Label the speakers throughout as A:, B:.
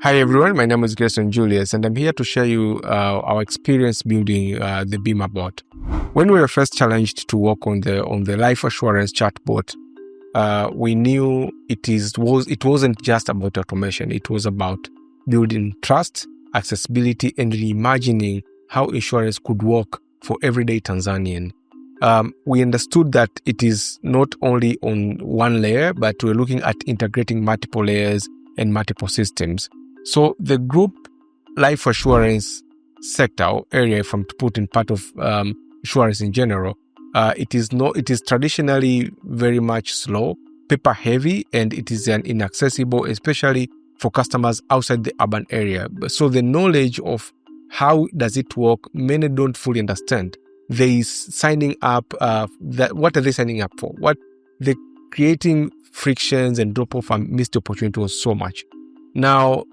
A: Hi everyone, my name is Grayson Julius and I'm here to share you our experience building the Bima bot. When we were first challenged to work on the life assurance chatbot, we knew it wasn't just about automation. It was about building trust, accessibility, and reimagining how insurance could work for everyday Tanzanian. We understood that it is not only on one layer, but we're looking at integrating multiple layers and multiple systems. So the group life assurance sector or area, if I'm to put in part of insurance in general, it is traditionally very much slow, paper heavy, and it is inaccessible, especially for customers outside the urban area. So the knowledge of how does it work, many don't fully understand. There is signing up. What are they signing up for? What they're creating frictions and drop-off and missed opportunity was so much. Now,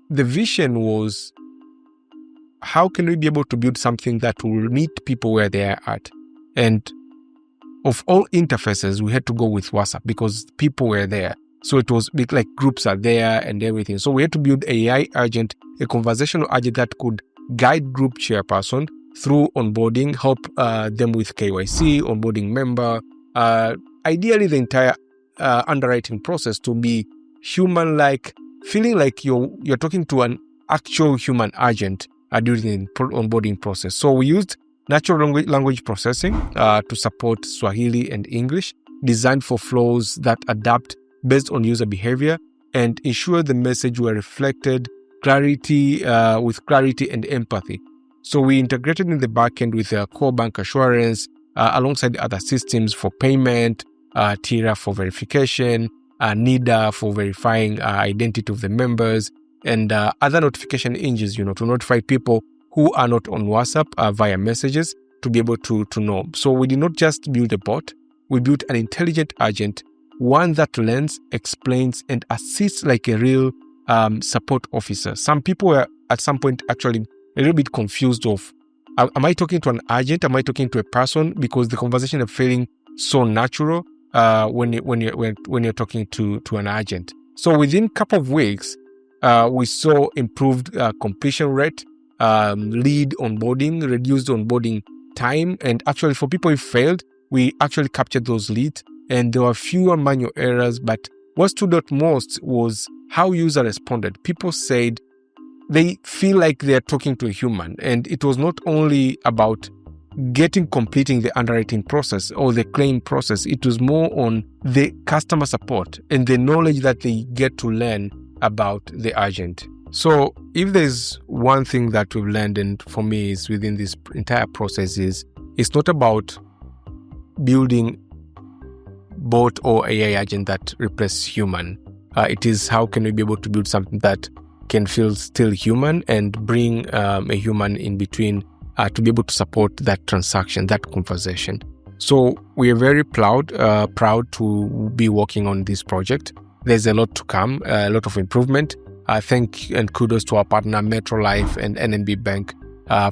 A: the vision was, how can we be able to build something that will meet people where they are at? And of all interfaces, we had to go with WhatsApp because people were there. So it was like groups are there and everything. So we had to build an AI agent, a conversational agent that could guide group chairperson through onboarding, help them with KYC, onboarding member, ideally the entire underwriting process to be human-like, feeling like you're talking to an actual human agent during the onboarding process. So we used natural language processing to support Swahili and English, designed for flows that adapt based on user behavior and ensure the message were reflected with clarity and empathy. So we integrated in the backend with core bank assurance alongside other systems for payment, TIRA for verification, NIDA for verifying identity of the members, and other notification engines, to notify people who are not on WhatsApp via messages to be able to know. So we did not just build a bot, we built an intelligent agent, one that learns, explains, and assists like a real support officer. Some people were at some point actually a little bit confused of, am I talking to an agent? Am I talking to a person? Because the conversation is feeling so natural when you're talking to an agent. So within a couple of weeks, we saw improved completion rate, lead onboarding, reduced onboarding time, and actually for people who failed, we actually captured those leads, and there were fewer manual errors. But what stood out most was how users responded. People said they feel like they're talking to a human, and it was not only about completing the underwriting process or the claim process. It was more on the customer support and the knowledge that they get to learn about the agent. So if there's one thing that we've learned, and for me is within this entire process, is it's not about building bot or AI agent that replaces human. It is how can we be able to build something that can feel still human and bring a human in between to be able to support that transaction, that conversation. So we are very proud to be working on this project. There's a lot to come, a lot of improvement. Thank and kudos to our partner MetroLife and NMB Bank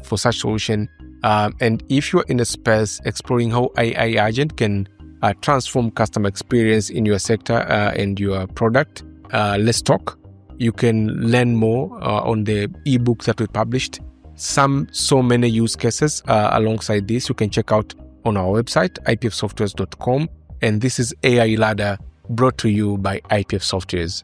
A: for such solution. And if you're in a space exploring how AI agent can transform customer experience in your sector and your product, let's talk. You can learn more on the ebook that we published. So many use cases alongside this you can check out on our website, ipfsoftwares.com. And this is AI Ladder brought to you by IPF Softwares.